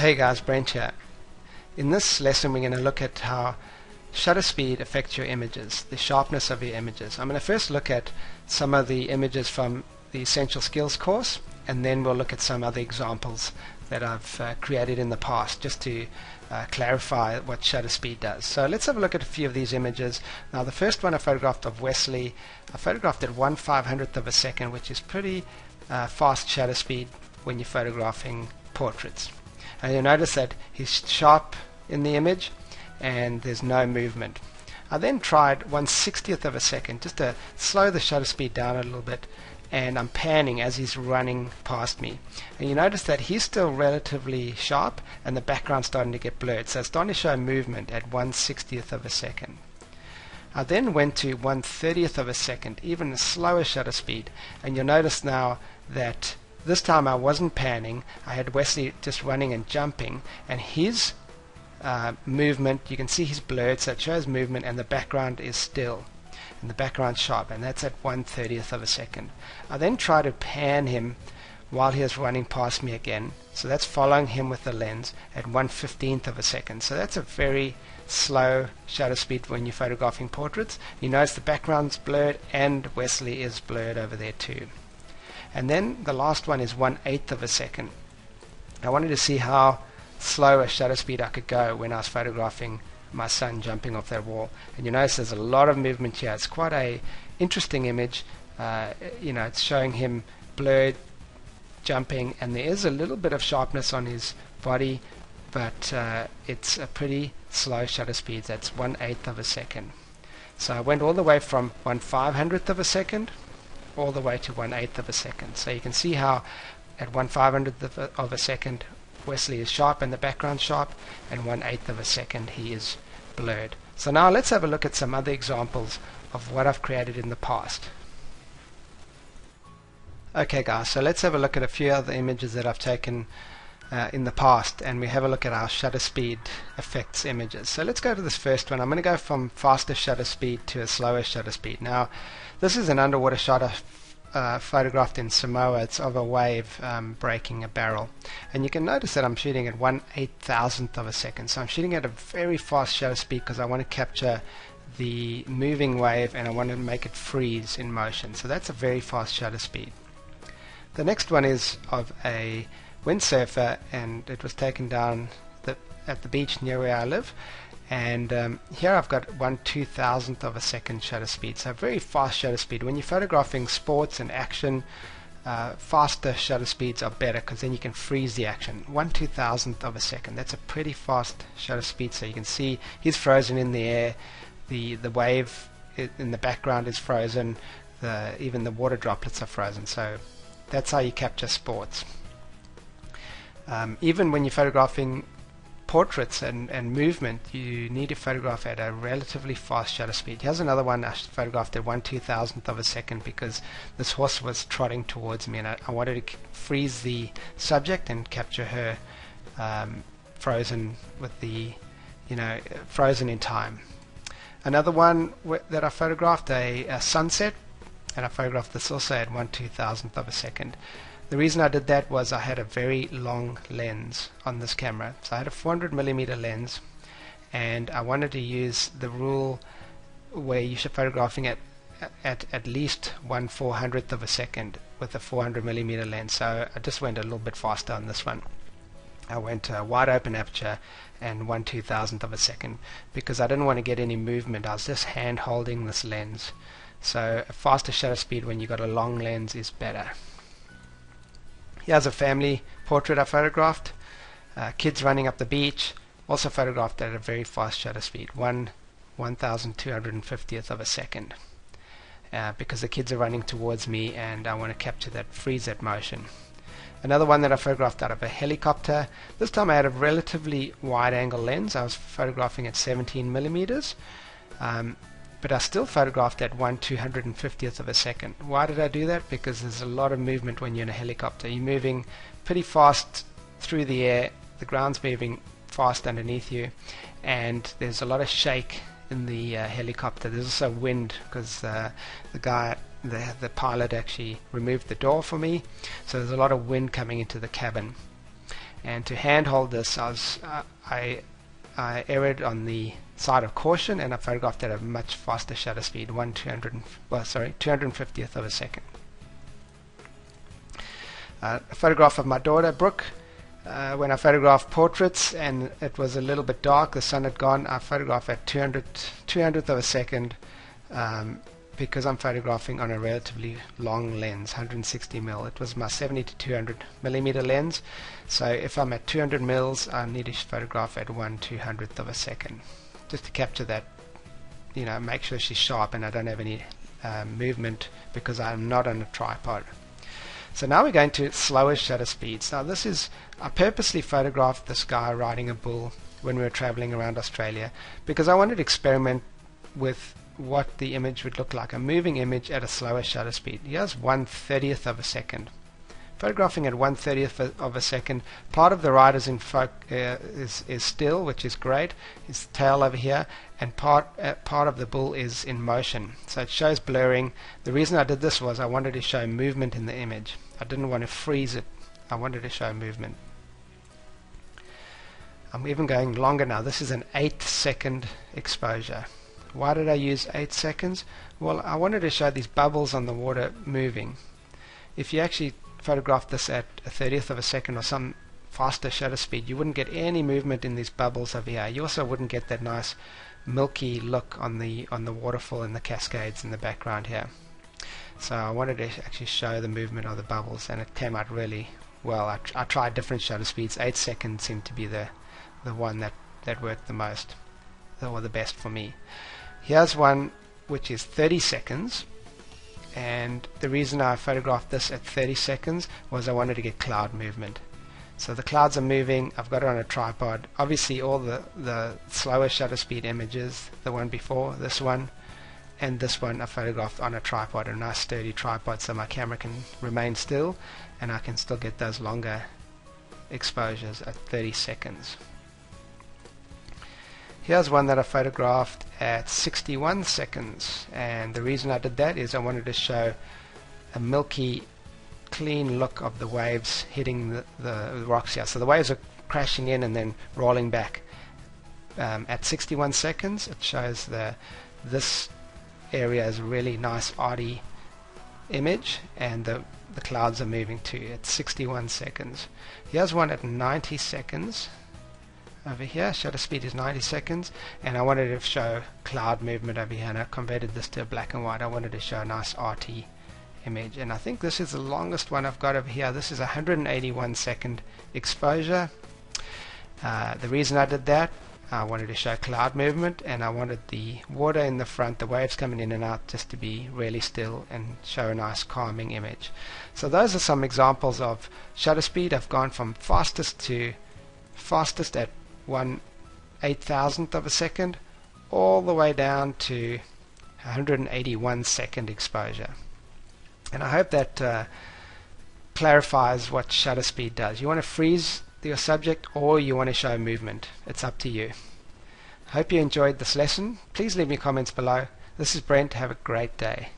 Hey guys, Brent here. In this lesson we're going to look at how shutter speed affects your images, the sharpness of your images. I'm going to first look at some of the images from the Essential Skills course, and then we'll look at some other examples that I've created in the past just to clarify what shutter speed does. So let's have a look at a few of these images. Now the first one I photographed of Wesley, I photographed at 1/500th of a second, which is pretty fast shutter speed when you're photographing portraits. And you'll notice that he's sharp in the image and there's no movement. I then tried 1/60th of a second just to slow the shutter speed down a little bit, and I'm panning as he's running past me. And you notice that he's still relatively sharp and the background's starting to get blurred. So it's starting to show movement at 1/60th of a second. I then went to 1/30th of a second, even a slower shutter speed, and you'll notice now that this time I wasn't panning. I had Wesley just running and jumping, and his movement, you can see he's blurred, so it shows movement and the background is still, and the background's sharp, and that's at 1/30th of a second. I then try to pan him while he is running past me again, so that's following him with the lens at 1/15th of a second. So that's a very slow shutter speed when you're photographing portraits. You notice the background's blurred and Wesley is blurred over there too. And then the last one is 1/8th of a second. I wanted to see how slow a shutter speed I could go when I was photographing my son jumping off that wall. And you notice there's a lot of movement here. It's quite a interesting image. It's showing him blurred, jumping, and there is a little bit of sharpness on his body, but it's a pretty slow shutter speed. That's 1/8th of a second. So I went all the way from 1/500th of a second all the way to 1/8th of a second. So you can see how at 1/500th of a second Wesley is sharp and the background sharp, and 1/8th of a second he is blurred. So now let's have a look at some other examples of what I've created in the past. Okay guys, so let's have a look at a few other images that I've taken in the past, and we have a look at how shutter speed affects images. So let's go to this first one. I'm going to go from faster shutter speed to a slower shutter speed. Now this is an underwater shot I've photographed in Samoa. It's of a wave breaking a barrel, and you can notice that I'm shooting at 1/8000th of a second. So I'm shooting at a very fast shutter speed because I want to capture the moving wave and I want to make it freeze in motion. So that's a very fast shutter speed. The next one is of a windsurfer, and it was taken down at the beach near where I live, and here I've got 1/2000th of a second shutter speed, so very fast shutter speed. When you're photographing sports and action, faster shutter speeds are better because then you can freeze the action. 1/2000th of a second, that's a pretty fast shutter speed. So you can see he's frozen in the air, the wave in the background is frozen, even the water droplets are frozen. So that's how you capture sports. Even when you're photographing portraits and movement, you need to photograph at a relatively fast shutter speed. Here's another one I photographed at 1/2000th of a second because this horse was trotting towards me, and I wanted to freeze the subject and capture her frozen with the, frozen in time. Another one that I photographed, a sunset, and I photographed this also at 1/2000th of a second. The reason I did that was I had a very long lens on this camera. So I had a 400mm lens, and I wanted to use the rule where you should photographing at least 1/400th of a second with a 400mm lens. So I just went a little bit faster on this one. I went to a wide open aperture and 1/2000th of a second because I didn't want to get any movement. I was just hand holding this lens. So a faster shutter speed when you've got a long lens is better. Here's a family portrait I photographed. Kids running up the beach, also photographed at a very fast shutter speed, 1/1250th of a second, because the kids are running towards me and I want to capture that, freeze that motion. Another one that I photographed out of a helicopter. This time I had a relatively wide angle lens. I was photographing at 17mm. But I still photographed at 1/250th of a second. Why did I do that? Because there's a lot of movement when you're in a helicopter. You're moving pretty fast through the air, the ground's moving fast underneath you, and there's a lot of shake in the helicopter. There's also wind because the pilot actually removed the door for me, so there's a lot of wind coming into the cabin. And to handhold this, I erred on the side of caution, and I photographed at a much faster shutter speed, 250th of a second. A photograph of my daughter Brooke. When I photographed portraits and it was a little bit dark, the sun had gone, I photographed at 200th of a second because I'm photographing on a relatively long lens, 160mm. It was my 70 to 200mm lens, so if I'm at 200 mils, I need to photograph at 1/200th of a second, just to capture that, make sure she's sharp and I don't have any movement because I'm not on a tripod. So now we're going to slower shutter speeds. Now I purposely photographed this guy riding a bull when we were traveling around Australia because I wanted to experiment with what the image would look like, a moving image at a slower shutter speed. Here's 1/30th of a second. Photographing at 1/30th of a second, part of the ride is still, which is great. His tail over here, and part of the bull is in motion. So it shows blurring. The reason I did this was I wanted to show movement in the image. I didn't want to freeze it. I wanted to show movement. I'm even going longer now. This is an 8-second exposure. Why did I use 8 seconds? Well, I wanted to show these bubbles on the water moving. If you actually photograph this at 1/30th of a second or some faster shutter speed, you wouldn't get any movement in these bubbles over here. You also wouldn't get that nice milky look on the waterfall and the cascades in the background here. So I wanted to actually show the movement of the bubbles, and it came out really well. I tried different shutter speeds. 8 seconds seemed to be the one that worked the most, or the best for me. Here's one which is 30 seconds, and the reason I photographed this at 30 seconds was I wanted to get cloud movement. So the clouds are moving. I've got it on a tripod. Obviously all the slower shutter speed images, the one before, this one, and this one I photographed on a tripod, a nice sturdy tripod, so my camera can remain still and I can still get those longer exposures at 30 seconds. Here's one that I photographed at 61 seconds, and the reason I did that is I wanted to show a milky, clean look of the waves hitting the rocks here. So the waves are crashing in and then rolling back. At 61 seconds, it shows this area is a really nice arty image, and the clouds are moving too at 61 seconds. Here's one at 90 seconds. Over here, shutter speed is 90 seconds, and I wanted to show cloud movement over here, and I converted this to black and white. I wanted to show a nice arty image, and I think this is the longest one I've got over here. This is a 181 second exposure. The reason I did that, I wanted to show cloud movement, and I wanted the water in the front, the waves coming in and out, just to be really still and show a nice calming image. So those are some examples of shutter speed. I've gone from fastest at 1/8000th of a second all the way down to 181 second exposure. And I hope that clarifies what shutter speed does. You want to freeze your subject or you want to show movement. It's up to you. Hope you enjoyed this lesson. Please leave me comments below. This is Brent. Have a great day.